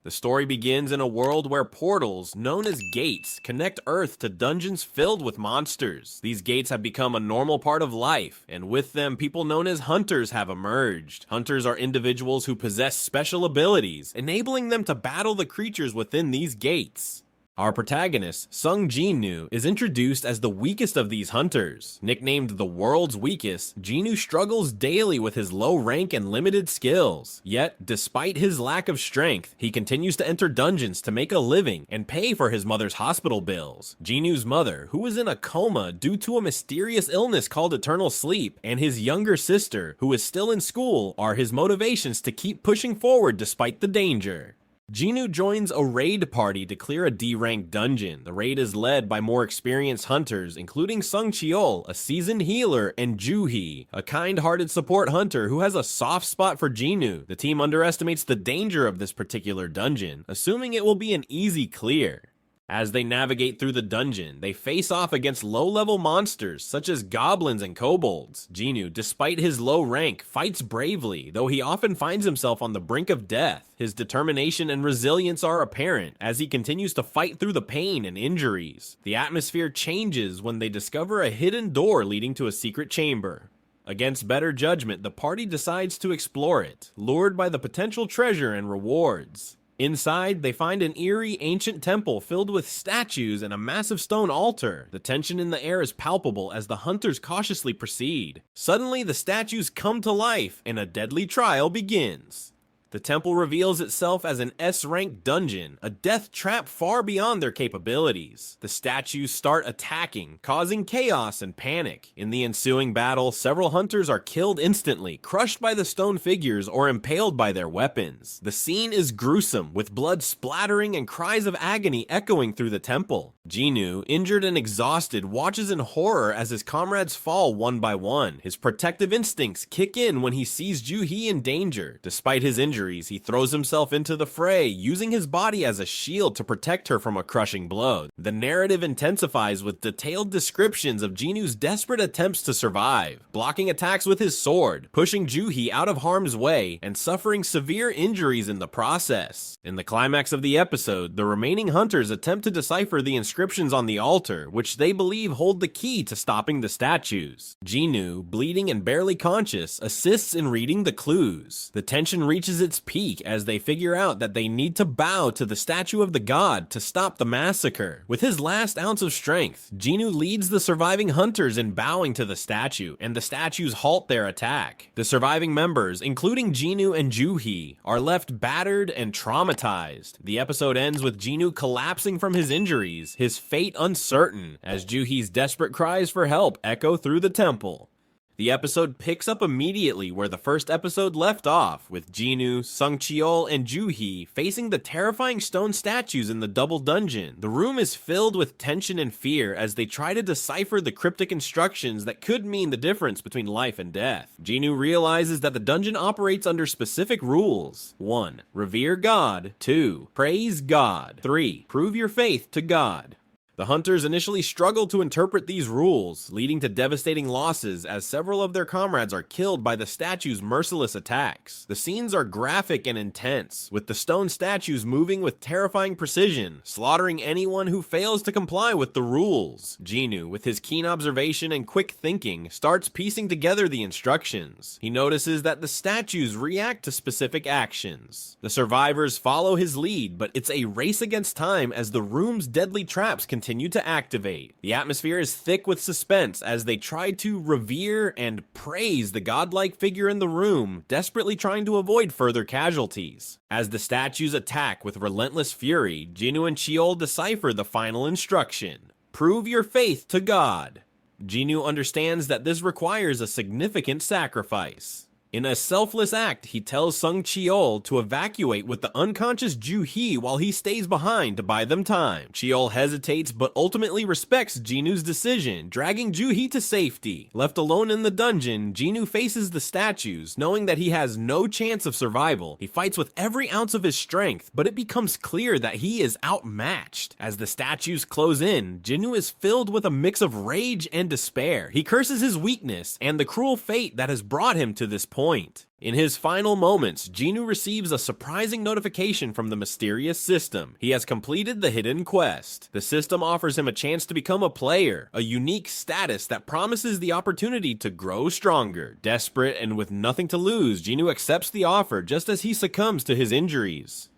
The story begins in a world where portals, known as gates, connect Earth to dungeons filled with monsters. These gates have become a normal part of life, and with them, people known as hunters have emerged. Hunters are individuals who possess special abilities, enabling them to battle the creatures within these gates. Our protagonist, Sung Jin-woo, is introduced as the weakest of these hunters. Nicknamed the world's weakest, Jin-woo struggles daily with his low rank and limited skills. Yet, despite his lack of strength, he continues to enter dungeons to make a living and pay for his mother's hospital bills. Jin-woo's mother, who is in a coma due to a mysterious illness called eternal sleep, and his younger sister, who is still in school, are his motivations to keep pushing forward despite the danger. Jin-woo joins a raid party to clear a D-ranked dungeon. The raid is led by more experienced hunters, including Sung Cheol, a seasoned healer, and Joo-hee, a kind-hearted support hunter who has a soft spot for Jin-woo. The team underestimates the danger of this particular dungeon, assuming it will be an easy clear. As they navigate through the dungeon, they face off against low-level monsters such as goblins and kobolds. Jin-woo, despite his low rank, fights bravely, though he often finds himself on the brink of death. His determination and resilience are apparent as he continues to fight through the pain and injuries. The atmosphere changes when they discover a hidden door leading to a secret chamber. Against better judgment, the party decides to explore it, lured by the potential treasure and rewards. Inside, they find an eerie, ancient temple filled with statues and a massive stone altar. The tension in the air is palpable as the hunters cautiously proceed. Suddenly, the statues come to life, and a deadly trial begins. The temple reveals itself as an S-ranked dungeon, a death trap far beyond their capabilities. The statues start attacking, causing chaos and panic. In the ensuing battle, several hunters are killed instantly, crushed by the stone figures or impaled by their weapons. The scene is gruesome, with blood splattering and cries of agony echoing through the temple. Jin-woo, injured and exhausted, watches in horror as his comrades fall one by one. His protective instincts kick in when he sees Joo-hee in danger. Despite his injuries, he throws himself into the fray, using his body as a shield to protect her from a crushing blow. The narrative intensifies with detailed descriptions of Jin-woo's desperate attempts to survive, blocking attacks with his sword, pushing Joo-hee out of harm's way, and suffering severe injuries in the process. In the climax of the episode, the remaining hunters attempt to decipher the inscriptions on the altar, which they believe hold the key to stopping the statues. Jin-woo, bleeding and barely conscious, assists in reading the clues. The tension reaches its peak as they figure out that they need to bow to the statue of the god to stop the massacre. With his last ounce of strength, Jin-woo leads the surviving hunters in bowing to the statue, and the statues halt their attack. The surviving members, including Jin-woo and Joo-hee, are left battered and traumatized. The episode ends with Jin-woo collapsing from his injuries, his fate uncertain, as Joo-hee's desperate cries for help echo through the temple. The episode picks up immediately where the first episode left off, with Jin-woo, Sung Cheol, and Joo-hee facing the terrifying stone statues in the double dungeon. The room is filled with tension and fear as they try to decipher the cryptic instructions that could mean the difference between life and death. Jin-woo realizes that the dungeon operates under specific rules. 1. Revere God. 2. Praise God. 3. Prove your faith to God. The hunters initially struggle to interpret these rules, leading to devastating losses as several of their comrades are killed by the statues' merciless attacks. The scenes are graphic and intense, with the stone statues moving with terrifying precision, slaughtering anyone who fails to comply with the rules. Jin-woo, with his keen observation and quick thinking, starts piecing together the instructions. He notices that the statues react to specific actions. The survivors follow his lead, but it's a race against time as the room's deadly traps continue to activate. The atmosphere is thick with suspense as they try to revere and praise the godlike figure in the room, desperately trying to avoid further casualties. As the statues attack with relentless fury, Jin-woo and Cheol decipher the final instruction: prove your faith to God. Jin-woo understands that this requires a significant sacrifice. In a selfless act, he tells Sung Cheol to evacuate with the unconscious Joo-hee while he stays behind to buy them time. Cheol hesitates but ultimately respects Jin-woo's decision, dragging Joo-hee to safety. Left alone in the dungeon, Jin-woo faces the statues, knowing that he has no chance of survival. He fights with every ounce of his strength, but it becomes clear that he is outmatched. As the statues close in, Jin-woo is filled with a mix of rage and despair. He curses his weakness and the cruel fate that has brought him to this point. point. In his final moments, Jin-woo receives a surprising notification from the mysterious system. He has completed the hidden quest. The system offers him a chance to become a player, a unique status that promises the opportunity to grow stronger. Desperate and with nothing to lose, Jin-woo accepts the offer just as he succumbs to his injuries.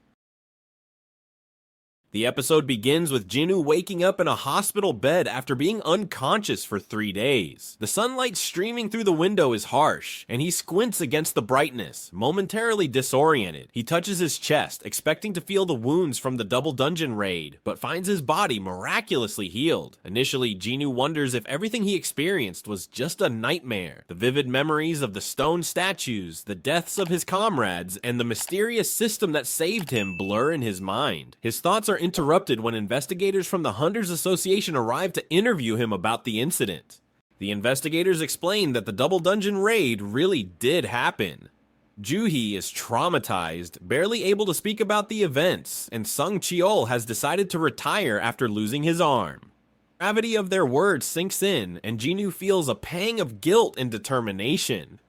The episode begins with Jin-woo waking up in a hospital bed after being unconscious for 3 days. The sunlight streaming through the window is harsh, and he squints against the brightness, momentarily disoriented. He touches his chest, expecting to feel the wounds from the double dungeon raid, but finds his body miraculously healed. Initially, Jin-woo wonders if everything he experienced was just a nightmare. The vivid memories of the stone statues, the deaths of his comrades, and the mysterious system that saved him blur in his mind. His thoughts are interrupted when investigators from the Hunters Association arrive to interview him about the incident. The investigators explain that the double dungeon raid really did happen. Joo-hee is traumatized, barely able to speak about the events, and Sung Cheol has decided to retire after losing his arm. The gravity of their words sinks in, and Jin-woo feels a pang of guilt and determination.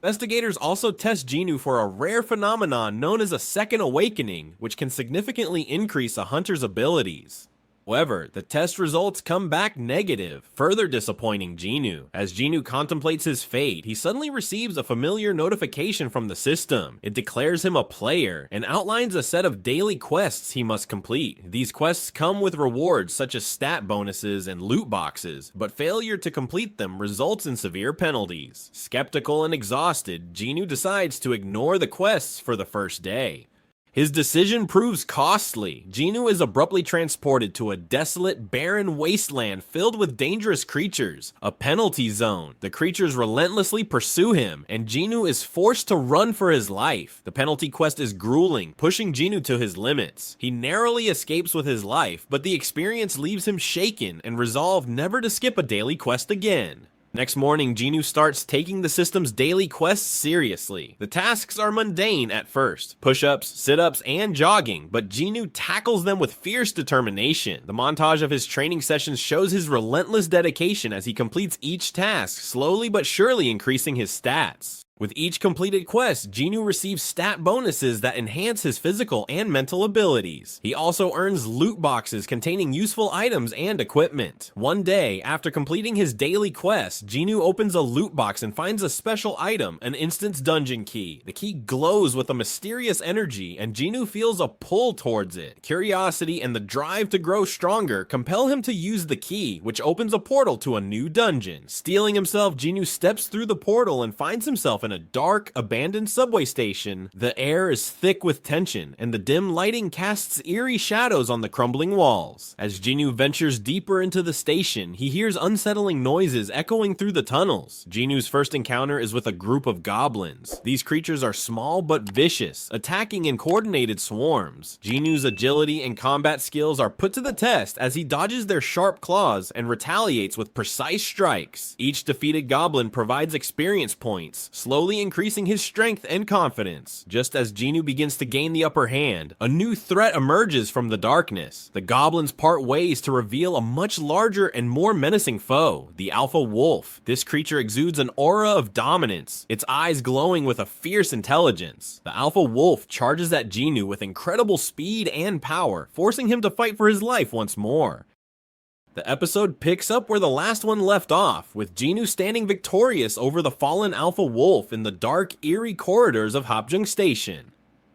Investigators also test Jin-woo for a rare phenomenon known as a second awakening, which can significantly increase a hunter's abilities. However, the test results come back negative, further disappointing Jin-woo. As Jin-woo contemplates his fate, he suddenly receives a familiar notification from the system. It declares him a player, and outlines a set of daily quests he must complete. These quests come with rewards such as stat bonuses and loot boxes, but failure to complete them results in severe penalties. Skeptical and exhausted, Jin-woo decides to ignore the quests for the first day. His decision proves costly. Jin-woo is abruptly transported to a desolate, barren wasteland filled with dangerous creatures, a penalty zone. The creatures relentlessly pursue him, and Jin-woo is forced to run for his life. The penalty quest is grueling, pushing Jin-woo to his limits. He narrowly escapes with his life, but the experience leaves him shaken and resolved never to skip a daily quest again. Next morning, Jin-woo starts taking the system's daily quests seriously. The tasks are mundane at first, push-ups, sit-ups, and jogging, but Jin-woo tackles them with fierce determination. The montage of his training sessions shows his relentless dedication as he completes each task, slowly but surely increasing his stats. With each completed quest, Jin-woo receives stat bonuses that enhance his physical and mental abilities. He also earns loot boxes containing useful items and equipment. One day, after completing his daily quest, Jin-woo opens a loot box and finds a special item, an instance dungeon key. The key glows with a mysterious energy, and Jin-woo feels a pull towards it. Curiosity and the drive to grow stronger compel him to use the key, which opens a portal to a new dungeon. Steeling himself, Jin-woo steps through the portal and finds himself in a dark, abandoned subway station. The air is thick with tension, and the dim lighting casts eerie shadows on the crumbling walls. As Jin-woo ventures deeper into the station, he hears unsettling noises echoing through the tunnels. Jin-woo's first encounter is with a group of goblins. These creatures are small but vicious, attacking in coordinated swarms. Jin-woo's agility and combat skills are put to the test as he dodges their sharp claws and retaliates with precise strikes. Each defeated goblin provides experience points, slowly increasing his strength and confidence. Just as Jin-woo begins to gain the upper hand, a new threat emerges from the darkness. The goblins part ways to reveal a much larger and more menacing foe, the Alpha Wolf. This creature exudes an aura of dominance, its eyes glowing with a fierce intelligence. The Alpha Wolf charges at Jin-woo with incredible speed and power, forcing him to fight for his life once more. The episode picks up where the last one left off, with Jin-woo standing victorious over the fallen Alpha Wolf in the dark, eerie corridors of Hapjeong Station.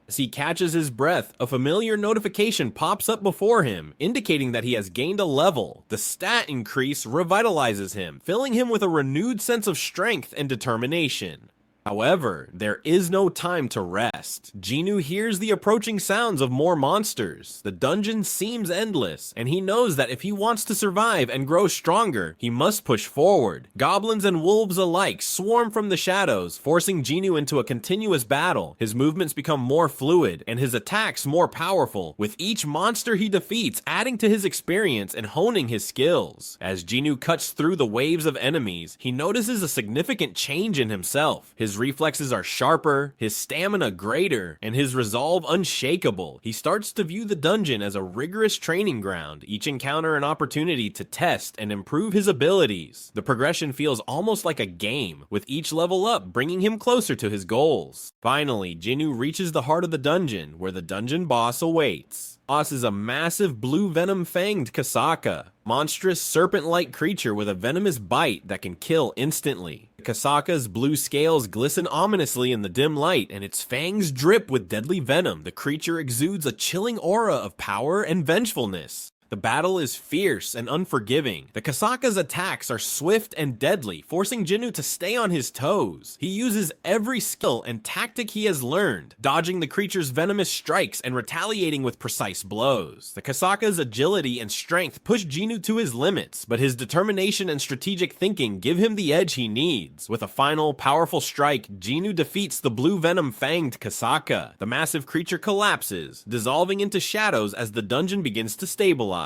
As he catches his breath, a familiar notification pops up before him, indicating that he has gained a level. The stat increase revitalizes him, filling him with a renewed sense of strength and determination. However, there is no time to rest. Jin-woo hears the approaching sounds of more monsters. The dungeon seems endless, and he knows that if he wants to survive and grow stronger, he must push forward. Goblins and wolves alike swarm from the shadows, forcing Jin-woo into a continuous battle. His movements become more fluid, and his attacks more powerful, with each monster he defeats adding to his experience and honing his skills. As Jin-woo cuts through the waves of enemies, he notices a significant change in himself. His reflexes are sharper, his stamina greater, and his resolve unshakable. He starts to view the dungeon as a rigorous training ground, each encounter an opportunity to test and improve his abilities. The progression feels almost like a game, with each level up bringing him closer to his goals. Finally, Jin-woo reaches the heart of the dungeon, where the dungeon boss awaits. Boss is a massive blue venom-fanged Kasaka, monstrous serpent-like creature with a venomous bite that can kill instantly. Kasaka's blue scales glisten ominously in the dim light, and its fangs drip with deadly venom. The creature exudes a chilling aura of power and vengefulness. The battle is fierce and unforgiving. The Kasaka's attacks are swift and deadly, forcing Jin-woo to stay on his toes. He uses every skill and tactic he has learned, dodging the creature's venomous strikes and retaliating with precise blows. The Kasaka's agility and strength push Jin-woo to his limits, but his determination and strategic thinking give him the edge he needs. With a final, powerful strike, Jin-woo defeats the blue venom-fanged Kasaka. The massive creature collapses, dissolving into shadows as the dungeon begins to stabilize.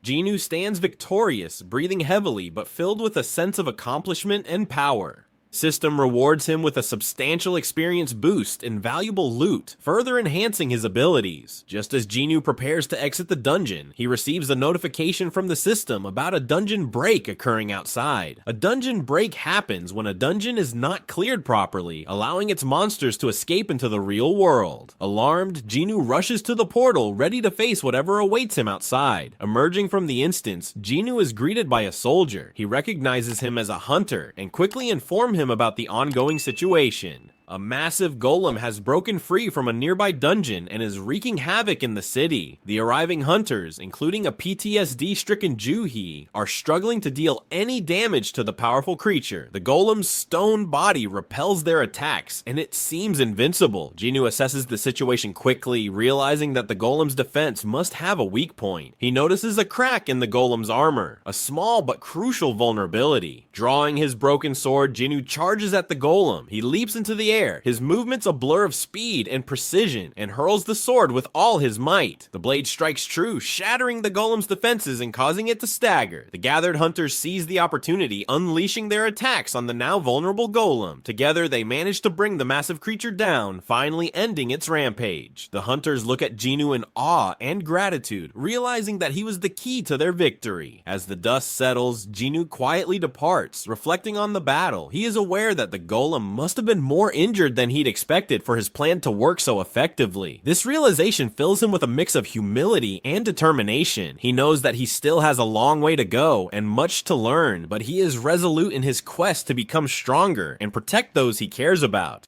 Jin-woo stands victorious, breathing heavily but filled with a sense of accomplishment and power. System rewards him with a substantial experience boost and valuable loot, further enhancing his abilities. Just as Jin-woo prepares to exit the dungeon, he receives a notification from the system about a dungeon break occurring outside. A dungeon break happens when a dungeon is not cleared properly, allowing its monsters to escape into the real world. Alarmed, Jin-woo rushes to the portal, ready to face whatever awaits him outside. Emerging from the instance, Jin-woo is greeted by a soldier. He recognizes him as a hunter and quickly informs him about the ongoing situation. A massive golem has broken free from a nearby dungeon and is wreaking havoc in the city. The arriving hunters, including a PTSD-stricken Juhi, are struggling to deal any damage to the powerful creature. The golem's stone body repels their attacks, and it seems invincible. Jin-woo assesses the situation quickly, realizing that the golem's defense must have a weak point. He notices a crack in the golem's armor, a small but crucial vulnerability. Drawing his broken sword, Jin-woo charges at the golem. He leaps into the air, his movements a blur of speed and precision, and hurls the sword with all his might. The blade strikes true, shattering the golem's defenses and causing it to stagger. The gathered hunters seize the opportunity, unleashing their attacks on the now vulnerable golem. Together, they manage to bring the massive creature down, finally ending its rampage. The hunters look at Jin-woo in awe and gratitude, realizing that he was the key to their victory. As the dust settles, Jin-woo quietly departs, reflecting on the battle. He is aware that the golem must have been more injured than he'd expected for his plan to work so effectively. This realization fills him with a mix of humility and determination. He knows that he still has a long way to go and much to learn, but he is resolute in his quest to become stronger and protect those he cares about.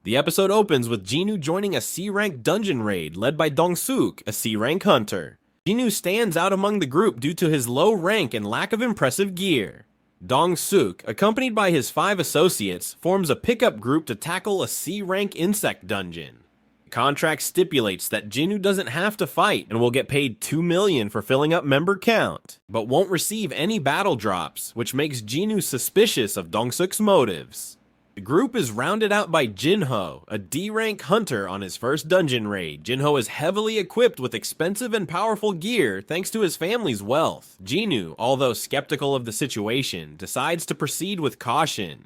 The episode opens with Jin-woo joining a C-rank dungeon raid led by Dong-suk, a C-rank hunter. Jin-woo stands out among the group due to his low rank and lack of impressive gear. Dong-suk, accompanied by his 5 associates, forms a pickup group to tackle a C-rank insect dungeon. The contract stipulates that Jin-woo doesn't have to fight and will get paid $2 million for filling up member count, but won't receive any battle drops, which makes Jin-woo suspicious of Dong-suk's motives. The group is rounded out by Jin-ho, a D-rank hunter on his first dungeon raid. Jin-ho is heavily equipped with expensive and powerful gear thanks to his family's wealth. Jin-woo, although skeptical of the situation, decides to proceed with caution.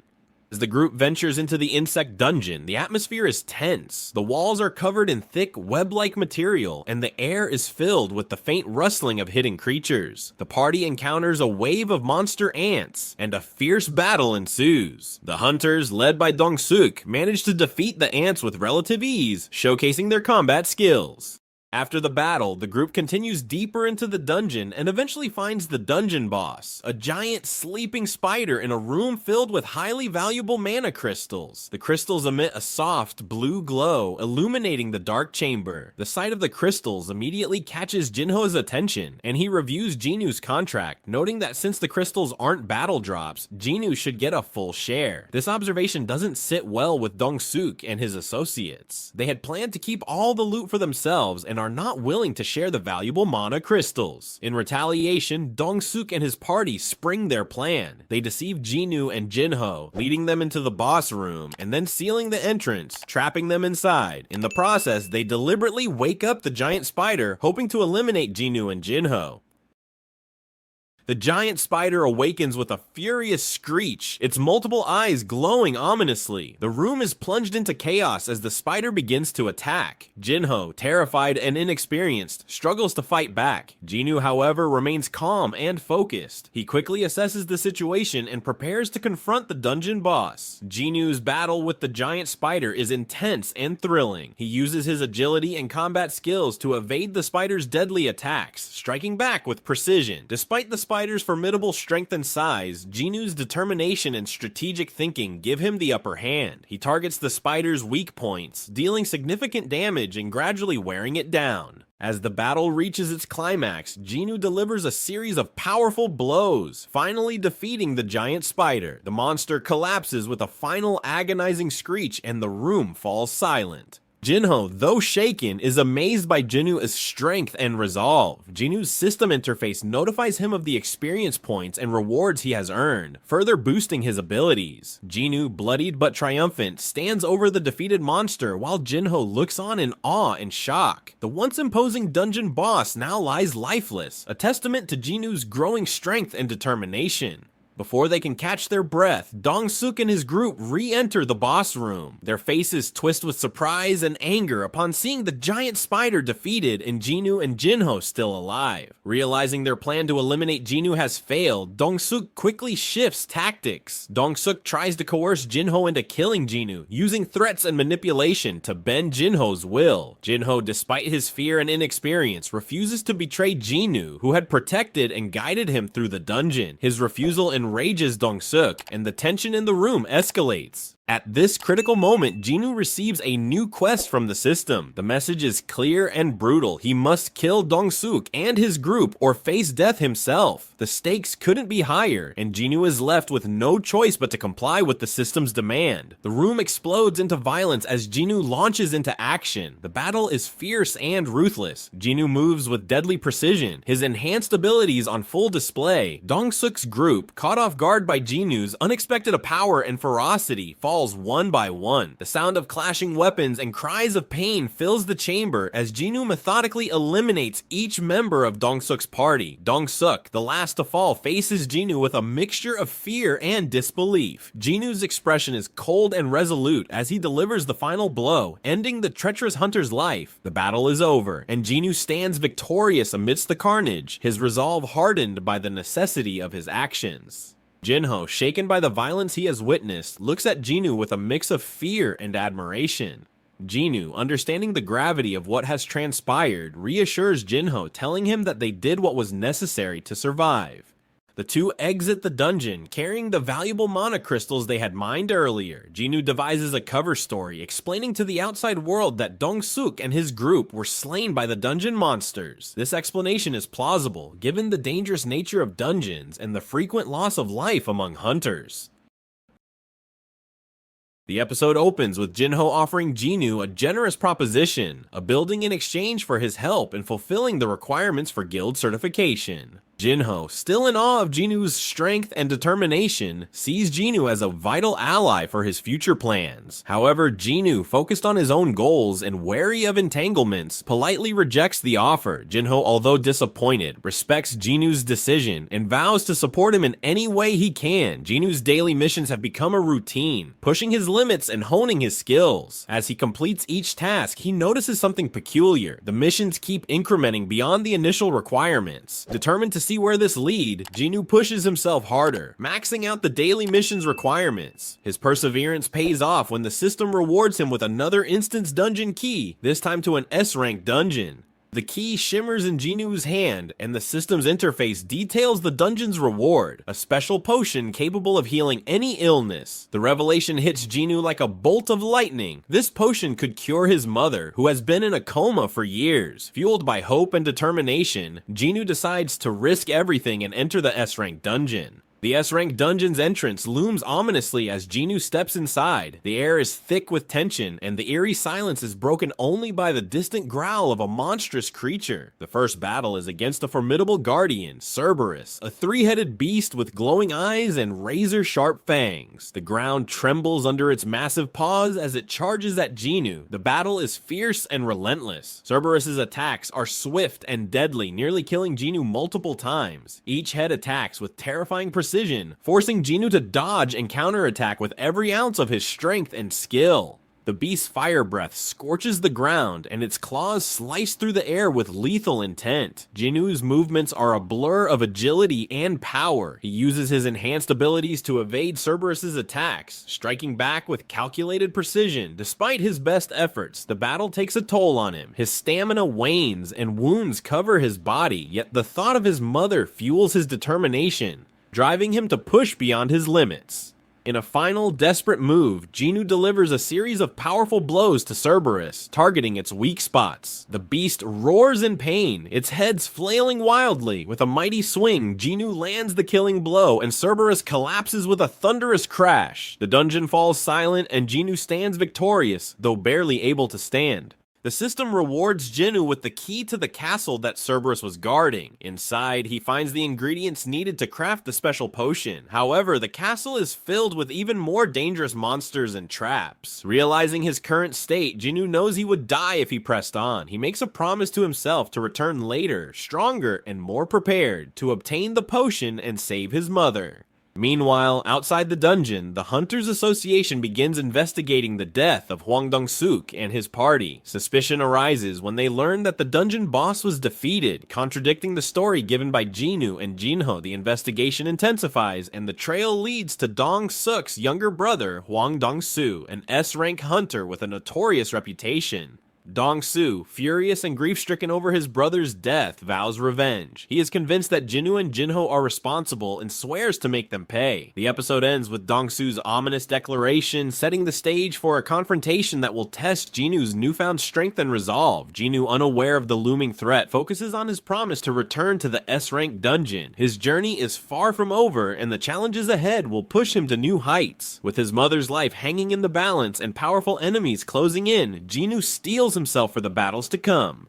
As the group ventures into the insect dungeon, the atmosphere is tense. The walls are covered in thick, web-like material, and the air is filled with the faint rustling of hidden creatures. The party encounters a wave of monster ants, and a fierce battle ensues. The hunters, led by Dong-suk, manage to defeat the ants with relative ease, showcasing their combat skills. After the battle, the group continues deeper into the dungeon and eventually finds the dungeon boss, a giant sleeping spider in a room filled with highly valuable mana crystals. The crystals emit a soft blue glow, illuminating the dark chamber. The sight of the crystals immediately catches Jin-ho's attention, and he reviews Jin-woo's contract, noting that since the crystals aren't battle drops, Jin-woo should get a full share. This observation doesn't sit well with Dong-suk and his associates. They had planned to keep all the loot for themselves and are not willing to share the valuable mana crystals. In retaliation, Dong-suk and his party spring their plan. They deceive Jin-woo and Jin-ho, leading them into the boss room and then sealing the entrance, trapping them inside. In the process, they deliberately wake up the giant spider, hoping to eliminate Jin-woo and Jin-ho. The giant spider awakens with a furious screech, its multiple eyes glowing ominously. The room is plunged into chaos as the spider begins to attack. Jin-woo, terrified and inexperienced, struggles to fight back. Jinwoo, however, remains calm and focused. He quickly assesses the situation and prepares to confront the dungeon boss. Jinwoo's battle with the giant spider is intense and thrilling. He uses his agility and combat skills to evade the spider's deadly attacks, striking back with precision. Despite the spider's formidable strength and size, Jinwoo's determination and strategic thinking give him the upper hand. He targets the spider's weak points, dealing significant damage and gradually wearing it down. As the battle reaches its climax, Jinwoo delivers a series of powerful blows, finally defeating the giant spider. The monster collapses with a final agonizing screech and the room falls silent. Jin-woo, though shaken, is amazed by Jinwoo's strength and resolve. Jinwoo's system interface notifies him of the experience points and rewards he has earned, further boosting his abilities. Jinwoo, bloodied but triumphant, stands over the defeated monster while Jin-woo looks on in awe and shock. The once imposing dungeon boss now lies lifeless, a testament to Jinwoo's growing strength and determination. Before they can catch their breath, Dong-suk and his group re-enter the boss room. Their faces twist with surprise and anger upon seeing the giant spider defeated and Jinwoo and Jin-woo still alive. Realizing their plan to eliminate Jinwoo has failed, Dong-suk quickly shifts tactics. Dong-suk tries to coerce Jin-woo into killing Jinwoo, using threats and manipulation to bend Jin-woo's will. Jin-woo, despite his fear and inexperience, refuses to betray Jinwoo, who had protected and guided him through the dungeon. His refusal enrages Dong-suk, and the tension in the room escalates. At this critical moment, Jinwoo receives a new quest from the system. The message is clear and brutal. He must kill Dong-suk and his group or face death himself. The stakes couldn't be higher, and Jinwoo is left with no choice but to comply with the system's demand. The room explodes into violence as Jinwoo launches into action. The battle is fierce and ruthless. Jinwoo moves with deadly precision, his enhanced abilities on full display. Dong-suk's group, caught off guard by Jinwoo's unexpected power and ferocity, falls one by one. The sound of clashing weapons and cries of pain fills the chamber as Jinwoo methodically eliminates each member of Dong-suk's party. Dong-suk, the last to fall, faces Jinwoo with a mixture of fear and disbelief. Jinwoo's expression is cold and resolute as he delivers the final blow, ending the treacherous hunter's life. The battle is over, and Jinwoo stands victorious amidst the carnage, his resolve hardened by the necessity of his actions. Jin-woo, shaken by the violence he has witnessed, looks at Jinwoo with a mix of fear and admiration. Jinwoo, understanding the gravity of what has transpired, reassures Jin-woo, telling him that they did what was necessary to survive. The two exit the dungeon, carrying the valuable mana crystals they had mined earlier. Jinwoo devises a cover story, explaining to the outside world that Dong-suk and his group were slain by the dungeon monsters. This explanation is plausible, given the dangerous nature of dungeons and the frequent loss of life among hunters. The episode opens with Jin-woo offering Jinwoo a generous proposition, a building in exchange for his help in fulfilling the requirements for guild certification. Jin-woo, still in awe of Jinwoo's strength and determination, sees Jinwoo as a vital ally for his future plans. However, Jinwoo, focused on his own goals and wary of entanglements, politely rejects the offer. Jin-woo, although disappointed, respects Jinwoo's decision and vows to support him in any way he can. Jinwoo's daily missions have become a routine, pushing his limits and honing his skills. As he completes each task, he notices something peculiar. The missions keep incrementing beyond the initial requirements. Determined to see where this lead, Jinwoo pushes himself harder, maxing out the daily mission's requirements. His perseverance pays off when the system rewards him with another instance dungeon key, this time to an S-rank dungeon. The key shimmers in Jinwoo's hand, and the system's interface details the dungeon's reward, a special potion capable of healing any illness. The revelation hits Jinwoo like a bolt of lightning. This potion could cure his mother, who has been in a coma for years. Fueled by hope and determination, Jinwoo decides to risk everything and enter the S-rank dungeon. The S-rank dungeon's entrance looms ominously as Jin-woo steps inside. The air is thick with tension, and the eerie silence is broken only by the distant growl of a monstrous creature. The first battle is against a formidable guardian, Cerberus, a three-headed beast with glowing eyes and razor-sharp fangs. The ground trembles under its massive paws as it charges at Jin-woo. The battle is fierce and relentless. Cerberus's attacks are swift and deadly, nearly killing Jin-woo multiple times. Each head attacks with terrifying precision, forcing Jin-woo to dodge and counterattack with every ounce of his strength and skill. The beast's fire breath scorches the ground, and its claws slice through the air with lethal intent. Jin-woo's movements are a blur of agility and power. He uses his enhanced abilities to evade Cerberus's attacks, striking back with calculated precision. Despite his best efforts, the battle takes a toll on him. His stamina wanes, and wounds cover his body, yet the thought of his mother fuels his determination, driving him to push beyond his limits. In a final, desperate move, Jin-woo delivers a series of powerful blows to Cerberus, targeting its weak spots. The beast roars in pain, its head flailing wildly. With a mighty swing, Jin-woo lands the killing blow, and Cerberus collapses with a thunderous crash. The dungeon falls silent, and Jin-woo stands victorious, though barely able to stand. The system rewards Jin-woo with the key to the castle that Cerberus was guarding. Inside, he finds the ingredients needed to craft the special potion. However, the castle is filled with even more dangerous monsters and traps. Realizing his current state, Jin-woo knows he would die if he pressed on. He makes a promise to himself to return later, stronger and more prepared, to obtain the potion and save his mother. Meanwhile, outside the dungeon, the Hunters Association begins investigating the death of Hwang Dong-suk and his party. Suspicion arises when they learn that the dungeon boss was defeated, contradicting the story given by Jin-woo and Jin-ho. The investigation intensifies, and the trail leads to Dong-suk's younger brother, Hwang Dong-soo, an S-rank hunter with a notorious reputation. Dong-soo, furious and grief-stricken over his brother's death, vows revenge. He is convinced that Jin-woo and Jin-ho are responsible and swears to make them pay. The episode ends with Dong-soo's ominous declaration, setting the stage for a confrontation that will test Jin-woo's newfound strength and resolve. Jin-woo, unaware of the looming threat, focuses on his promise to return to the S-rank dungeon. His journey is far from over, and the challenges ahead will push him to new heights. With his mother's life hanging in the balance and powerful enemies closing in, Jin-woo steels himself for the battles to come.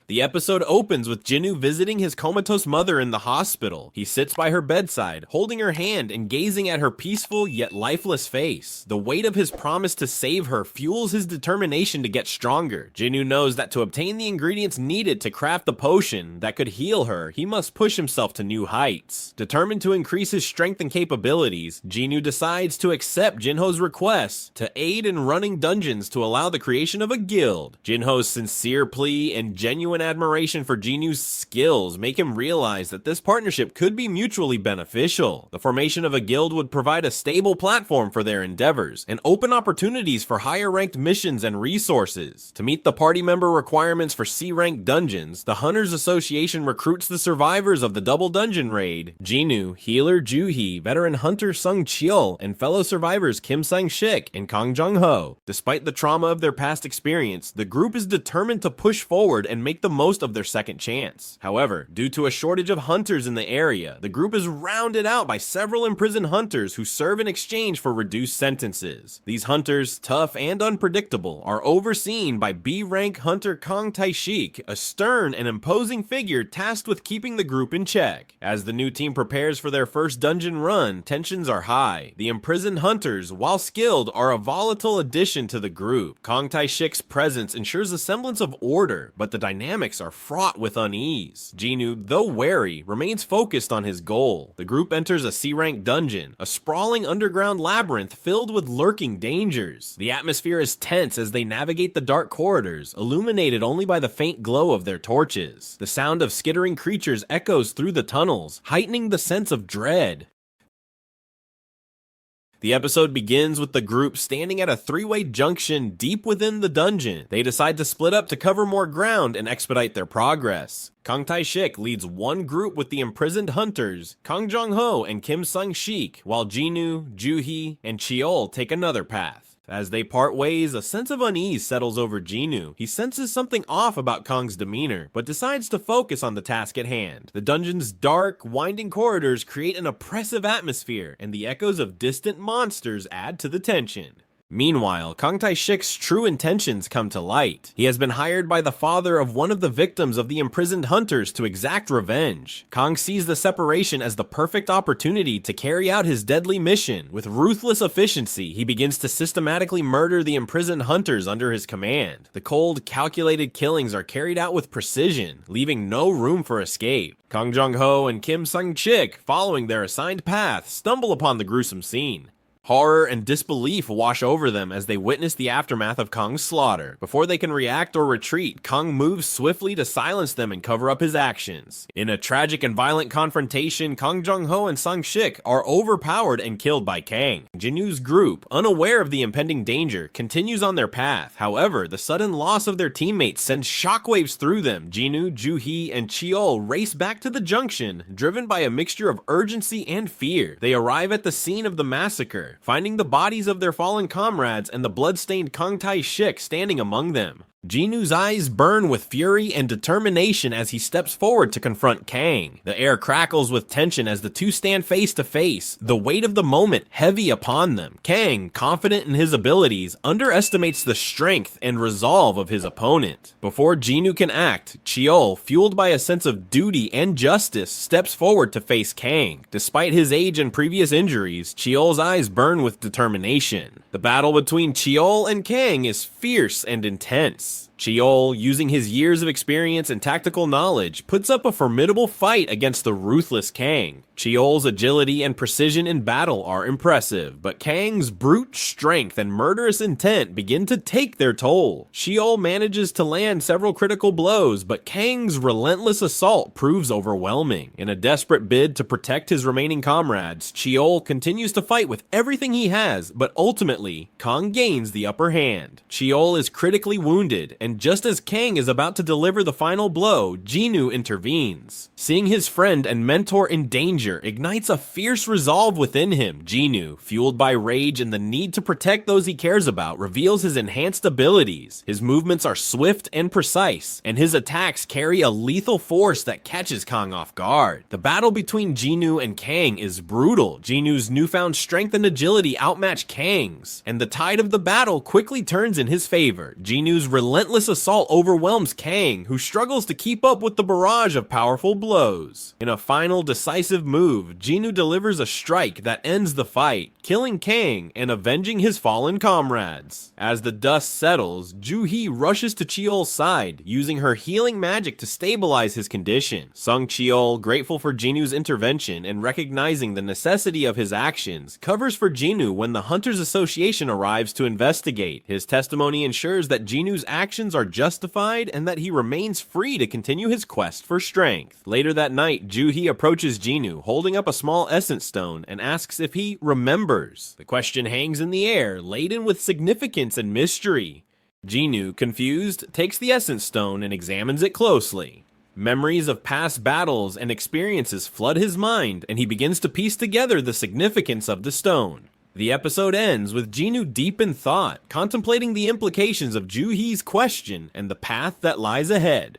The episode opens with Jin-woo visiting his comatose mother in the hospital. He sits by her bedside, holding her hand and gazing at her peaceful yet lifeless face. The weight of his promise to save her fuels his determination to get stronger. Jin-woo knows that to obtain the ingredients needed to craft the potion that could heal her, he must push himself to new heights. Determined to increase his strength and capabilities, Jin-woo decides to accept Jin-ho's request to aid in running dungeons to allow the creation of a guild. Jin-ho's sincere plea and genuine admiration for Jin-woo's skills make him realize that this partnership could be mutually beneficial. The formation of a guild would provide a stable platform for their endeavors and open opportunities for higher ranked missions and resources. To meet the party member requirements for C-ranked dungeons, the Hunters Association recruits the survivors of the double dungeon raid: Jin-woo, healer Ju-hee, veteran hunter Sung Cheol, and fellow survivors Kim Sang-shik and Kang Jung-ho. Despite the trauma of their past experience, the group is determined to push forward and make the most of their second chance. However, due to a shortage of hunters in the area, the group is rounded out by several imprisoned hunters who serve in exchange for reduced sentences. These hunters, tough and unpredictable, are overseen by B-rank hunter Kang Tae-shik, a stern and imposing figure tasked with keeping the group in check. As the new team prepares for their first dungeon run, tensions are high. The imprisoned hunters, while skilled, are a volatile addition to the group. Kang Tae-shik's presence ensures a semblance of order, but the dynamics are fraught with unease. Jin-woo, though wary, remains focused on his goal. The group enters a C-rank dungeon, a sprawling underground labyrinth filled with lurking dangers. The atmosphere is tense as they navigate the dark corridors, illuminated only by the faint glow of their torches. The sound of skittering creatures echoes through the tunnels, heightening the sense of dread. The episode begins with the group standing at a three-way junction deep within the dungeon. They decide to split up to cover more ground and expedite their progress. Kang Tae-shik leads one group with the imprisoned hunters, Kang Jung-ho and Kim Sang-shik, while Jin-woo, Ju-hee, and Cheol take another path. As they part ways, a sense of unease settles over Jin-woo. He senses something off about Kang's demeanor, but decides to focus on the task at hand. The dungeon's dark, winding corridors create an oppressive atmosphere, and the echoes of distant monsters add to the tension. Meanwhile, Kang Tae-shik's true intentions come to light. He has been hired by the father of one of the victims of the imprisoned hunters to exact revenge. Kang sees the separation as the perfect opportunity to carry out his deadly mission. With ruthless efficiency, he begins to systematically murder the imprisoned hunters under his command. The cold, calculated killings are carried out with precision, leaving no room for escape. Kang Jong-ho and Kim Sung-chik, following their assigned path, stumble upon the gruesome scene. Horror and disbelief wash over them as they witness the aftermath of Kang's slaughter. Before they can react or retreat, Kang moves swiftly to silence them and cover up his actions. In a tragic and violent confrontation, Kang Jong-ho and Sang-shik are overpowered and killed by Kang. Jin-woo's group, unaware of the impending danger, continues on their path. However, the sudden loss of their teammates sends shockwaves through them. Jin-woo, Joo-hee, and Cheol race back to the junction, driven by a mixture of urgency and fear. They arrive at the scene of the massacre, finding the bodies of their fallen comrades and the blood-stained Kang Tae-shik standing among them. Jin-woo's eyes burn with fury and determination as he steps forward to confront Kang. The air crackles with tension as the two stand face to face, the weight of the moment heavy upon them. Kang, confident in his abilities, underestimates the strength and resolve of his opponent. Before Jin-woo can act, Cheol, fueled by a sense of duty and justice, steps forward to face Kang. Despite his age and previous injuries, Cheol's eyes burn with determination. The battle between Cheol and Kang is fierce and intense. Cheol, using his years of experience and tactical knowledge, puts up a formidable fight against the ruthless Kang. Cheol's agility and precision in battle are impressive, but Kang's brute strength and murderous intent begin to take their toll. Cheol manages to land several critical blows, but Kang's relentless assault proves overwhelming. In a desperate bid to protect his remaining comrades, Cheol continues to fight with everything he has, but ultimately, Kang gains the upper hand. Cheol is critically wounded, and just as Kang is about to deliver the final blow, Jin-woo intervenes. Seeing his friend and mentor in danger ignites a fierce resolve within him. Jin-woo, fueled by rage and the need to protect those he cares about, reveals his enhanced abilities. His movements are swift and precise, and his attacks carry a lethal force that catches Kang off guard. The battle between Jin-woo and Kang is brutal. Jin-woo's newfound strength and agility outmatch Kang's, and the tide of the battle quickly turns in his favor. Jin-woo's relentless assault overwhelms Kang, who struggles to keep up with the barrage of powerful blows. In a final decisive move, Jin-woo delivers a strike that ends the fight, killing Kang and avenging his fallen comrades. As the dust settles, Joo-hee rushes to Cheol's side, using her healing magic to stabilize his condition. Sung Cheol, grateful for Jin-woo's intervention and recognizing the necessity of his actions, covers for Jin-woo when the Hunters Association arrives to investigate. His testimony ensures that Jin-woo's actions are justified and that he remains free to continue his quest for strength. Later that night, Joo-hee approaches Jin-woo, holding up a small essence stone, and asks if he remembers. The question hangs in the air, laden with significance and mystery. Jin-woo, confused, takes the essence stone and examines it closely. Memories of past battles and experiences flood his mind, and he begins to piece together the significance of the stone. The episode ends with Jin-woo deep in thought, contemplating the implications of Joo-hee's question and the path that lies ahead.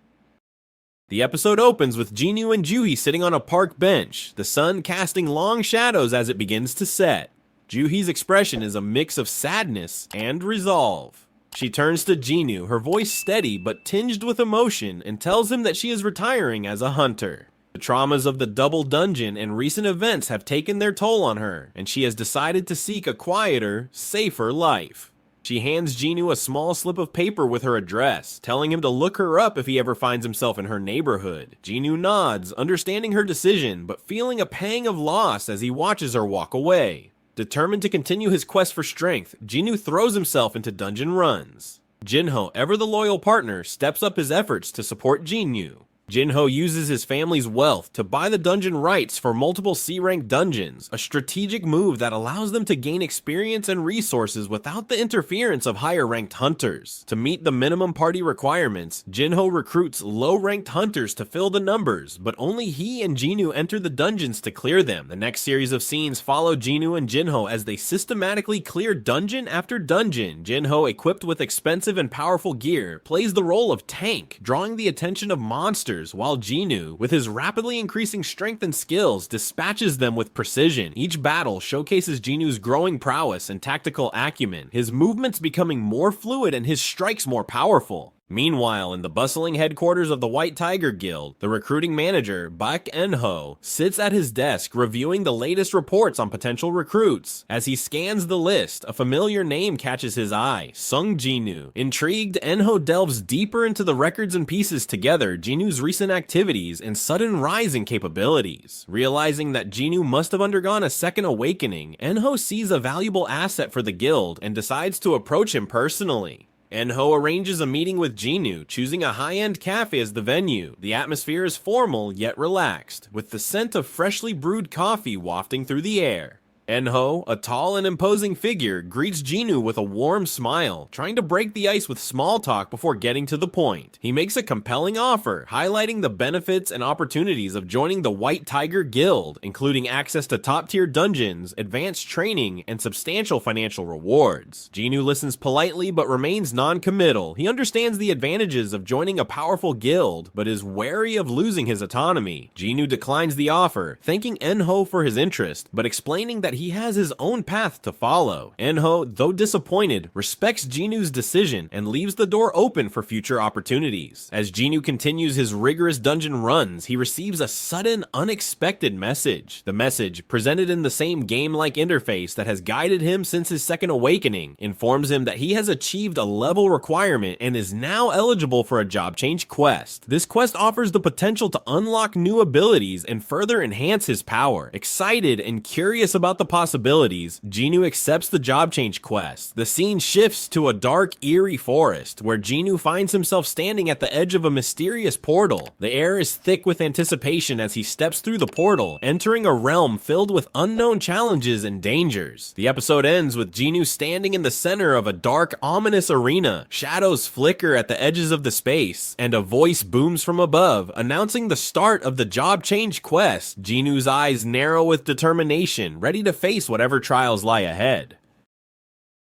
The episode opens with Jin-woo and Joo-hee sitting on a park bench, the sun casting long shadows as it begins to set. Joo-hee's expression is a mix of sadness and resolve. She turns to Jin-woo, her voice steady but tinged with emotion, and tells him that she is retiring as a hunter. The traumas of the double dungeon and recent events have taken their toll on her, and she has decided to seek a quieter, safer life. She hands Jin-woo a small slip of paper with her address, telling him to look her up if he ever finds himself in her neighborhood. Jin-woo nods, understanding her decision, but feeling a pang of loss as he watches her walk away. Determined to continue his quest for strength, Jin-woo throws himself into dungeon runs. Jin-ho, ever the loyal partner, steps up his efforts to support Jin-woo. Jin-woo uses his family's wealth to buy the dungeon rights for multiple C-rank dungeons, a strategic move that allows them to gain experience and resources without the interference of higher-ranked hunters. To meet the minimum party requirements, Jin-woo recruits low-ranked hunters to fill the numbers, but only he and Jinwoo enter the dungeons to clear them. The next series of scenes follow Jinwoo and Jin-woo as they systematically clear dungeon after dungeon. Jin-woo, equipped with expensive and powerful gear, plays the role of tank, drawing the attention of monsters, while Jinwoo, with his rapidly increasing strength and skills, dispatches them with precision. Each battle showcases Jinwoo's growing prowess and tactical acumen, his movements becoming more fluid and his strikes more powerful. Meanwhile, in the bustling headquarters of the White Tiger Guild, the recruiting manager, Bak En-ho, sits at his desk reviewing the latest reports on potential recruits. As he scans the list, a familiar name catches his eye, Sung Jinwoo. Intrigued, En-ho delves deeper into the records and pieces together Jinwoo's recent activities and sudden rise in capabilities. Realizing that Jinwoo must have undergone a second awakening, En-ho sees a valuable asset for the guild and decides to approach him personally. En-ho arranges a meeting with Jinwoo, choosing a high-end cafe as the venue. The atmosphere is formal yet relaxed, with the scent of freshly brewed coffee wafting through the air. En-ho, a tall and imposing figure, greets Jinwoo with a warm smile, trying to break the ice with small talk before getting to the point. He makes a compelling offer, highlighting the benefits and opportunities of joining the White Tiger Guild, including access to top-tier dungeons, advanced training, and substantial financial rewards. Jinwoo listens politely but remains non-committal. He understands the advantages of joining a powerful guild, but is wary of losing his autonomy. Jinwoo declines the offer, thanking En-ho for his interest, but explaining that he has his own path to follow. En-ho, though disappointed, respects Jinwoo's decision and leaves the door open for future opportunities. As Jinwoo continues his rigorous dungeon runs, he receives a sudden, unexpected message. The message, presented in the same game-like interface that has guided him since his second awakening, informs him that he has achieved a level requirement and is now eligible for a job change quest. This quest offers the potential to unlock new abilities and further enhance his power. Excited and curious about the possibilities, Jinwoo accepts the job change quest. The scene shifts to a dark, eerie forest, where Jinwoo finds himself standing at the edge of a mysterious portal. The air is thick with anticipation as he steps through the portal, entering a realm filled with unknown challenges and dangers. The episode ends with Jinwoo standing in the center of a dark, ominous arena. Shadows flicker at the edges of the space, and a voice booms from above, announcing the start of the job change quest. Jinwoo's eyes narrow with determination, ready to face whatever trials lie ahead.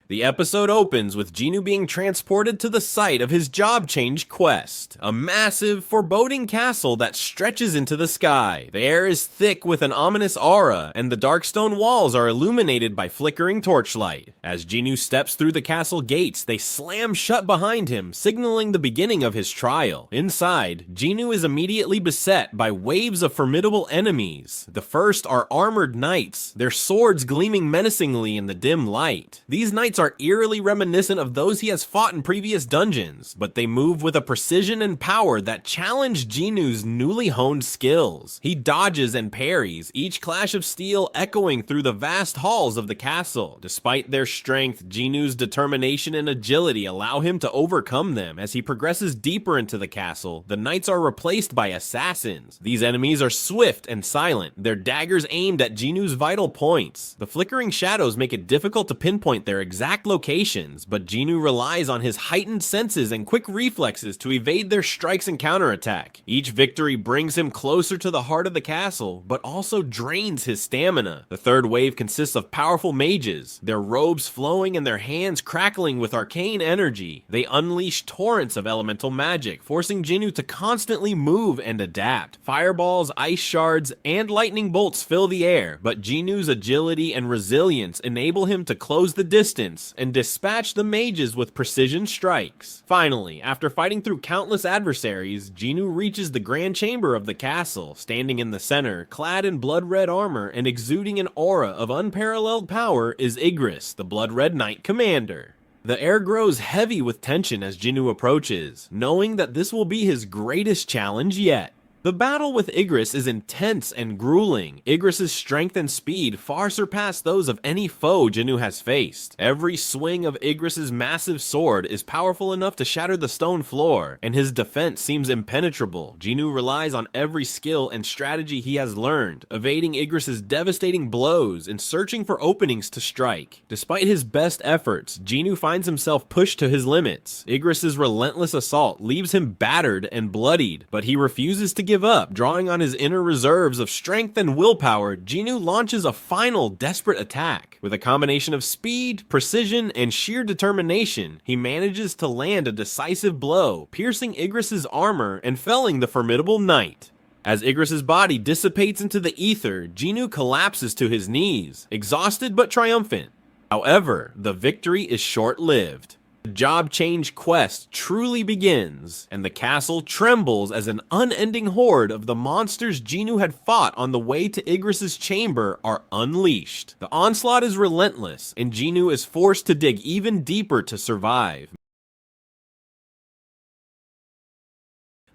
The episode opens with Jinwoo being transported to the site of his job change quest, a massive, foreboding castle that stretches into the sky. The air is thick with an ominous aura, and the dark stone walls are illuminated by flickering torchlight. As Jinwoo steps through the castle gates, they slam shut behind him, signaling the beginning of his trial. Inside, Jinwoo is immediately beset by waves of formidable enemies. The first are armored knights, their swords gleaming menacingly in the dim light. These knights are eerily reminiscent of those he has fought in previous dungeons, but they move with a precision and power that challenge Jinwoo's newly honed skills. He dodges and parries, each clash of steel echoing through the vast halls of the castle. Despite their strength, Jinwoo's determination and agility allow him to overcome them. As he progresses deeper into the castle, the knights are replaced by assassins. These enemies are swift and silent, their daggers aimed at Jinwoo's vital points. The flickering shadows make it difficult to pinpoint their exact locations, but Jinwoo relies on his heightened senses and quick reflexes to evade their strikes and counterattack. Each victory brings him closer to the heart of the castle, but also drains his stamina. The third wave consists of powerful mages, their robes flowing and their hands crackling with arcane energy. They unleash torrents of elemental magic, forcing Jinwoo to constantly move and adapt. Fireballs, ice shards, and lightning bolts fill the air, but Jinwoo's agility and resilience enable him to close the distance and dispatch the mages with precision strikes. Finally, after fighting through countless adversaries, Jinwoo reaches the grand chamber of the castle. Standing in the center, clad in blood-red armor and exuding an aura of unparalleled power, is Igris, the Blood-Red Knight Commander. The air grows heavy with tension as Jinwoo approaches, knowing that this will be his greatest challenge yet. The battle with Igris is intense and grueling. Igris' strength and speed far surpass those of any foe Jinwoo has faced. Every swing of Igris' massive sword is powerful enough to shatter the stone floor, and his defense seems impenetrable. Jinwoo relies on every skill and strategy he has learned, evading Igris' devastating blows and searching for openings to strike. Despite his best efforts, Jinwoo finds himself pushed to his limits. Igris' relentless assault leaves him battered and bloodied, but he refuses to give up. Drawing on his inner reserves of strength and willpower, Jinwoo launches a final desperate attack. With a combination of speed, precision, and sheer determination, he manages to land a decisive blow, piercing Igris' armor and felling the formidable knight. As Igris' body dissipates into the ether, Jinwoo collapses to his knees, exhausted but triumphant. However, the victory is short-lived. The job change quest truly begins, and the castle trembles as an unending horde of the monsters Jinwoo had fought on the way to Igris' chamber are unleashed. The onslaught is relentless, and Jinwoo is forced to dig even deeper to survive.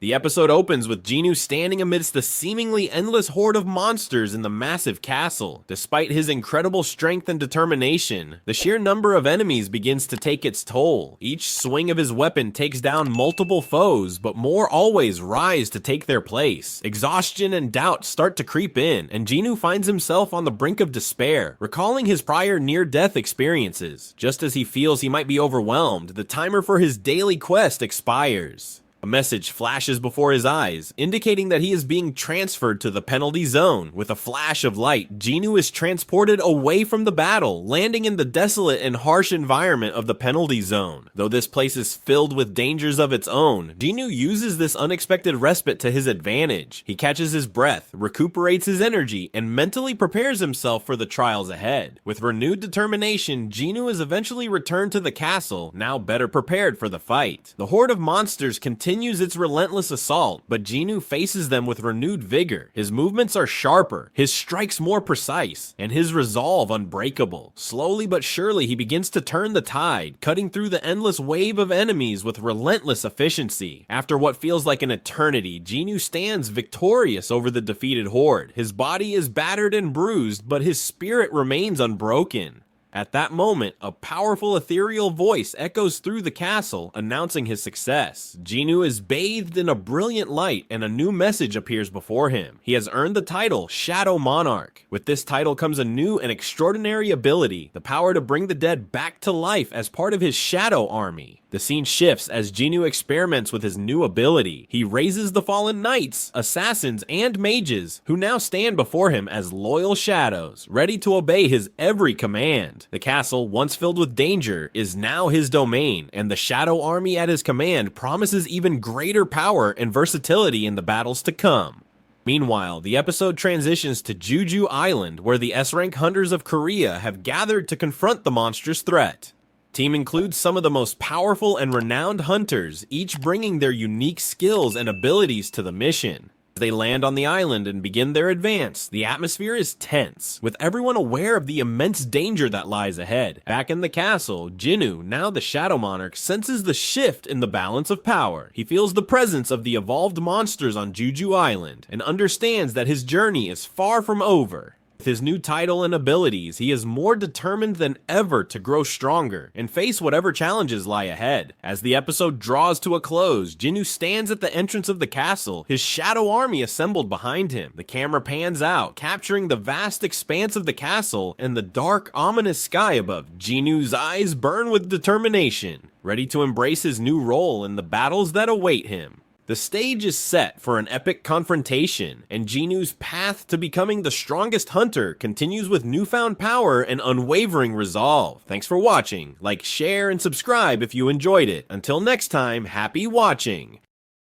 The episode opens with Jinwoo standing amidst the seemingly endless horde of monsters in the massive castle. Despite his incredible strength and determination, the sheer number of enemies begins to take its toll. Each swing of his weapon takes down multiple foes, but more always rise to take their place. Exhaustion and doubt start to creep in, and Jinwoo finds himself on the brink of despair, recalling his prior near-death experiences. Just as he feels he might be overwhelmed, the timer for his daily quest expires. A message flashes before his eyes, indicating that he is being transferred to the penalty zone. With a flash of light, Jinwoo is transported away from the battle, landing in the desolate and harsh environment of the penalty zone. Though this place is filled with dangers of its own, Jinwoo uses this unexpected respite to his advantage. He catches his breath, recuperates his energy, and mentally prepares himself for the trials ahead. With renewed determination, Jinwoo is eventually returned to the castle, now better prepared for the fight. The horde of monsters continues its relentless assault, but Jinwoo faces them with renewed vigor. His movements are sharper, his strikes more precise, and his resolve unbreakable. Slowly but surely he begins to turn the tide, cutting through the endless wave of enemies with relentless efficiency. After what feels like an eternity, Jinwoo stands victorious over the defeated horde. His body is battered and bruised, but his spirit remains unbroken. At that moment, a powerful ethereal voice echoes through the castle, announcing his success. Jinwoo is bathed in a brilliant light, and a new message appears before him. He has earned the title Shadow Monarch. With this title comes a new and extraordinary ability, the power to bring the dead back to life as part of his shadow army. The scene shifts as Jinwoo experiments with his new ability. He raises the fallen knights, assassins, and mages, who now stand before him as loyal shadows, ready to obey his every command. The castle, once filled with danger, is now his domain, and the shadow army at his command promises even greater power and versatility in the battles to come. Meanwhile, the episode transitions to Jeju Island, where the S-rank hunters of Korea have gathered to confront the monstrous threat. Team includes some of the most powerful and renowned hunters, each bringing their unique skills and abilities to the mission. As they land on the island and begin their advance, the atmosphere is tense, with everyone aware of the immense danger that lies ahead. Back in the castle, Jinwoo, now the Shadow Monarch, senses the shift in the balance of power. He feels the presence of the evolved monsters on Jeju Island, and understands that his journey is far from over. With his new title and abilities, he is more determined than ever to grow stronger and face whatever challenges lie ahead. As the episode draws to a close, Jinwoo stands at the entrance of the castle, his shadow army assembled behind him. The camera pans out, capturing the vast expanse of the castle and the dark, ominous sky above. Jinwoo's eyes burn with determination, ready to embrace his new role in the battles that await him. The stage is set for an epic confrontation, and Jinwoo's path to becoming the strongest hunter continues with newfound power and unwavering resolve. Thanks for watching. Like, share, and subscribe if you enjoyed it. Until next time, happy watching!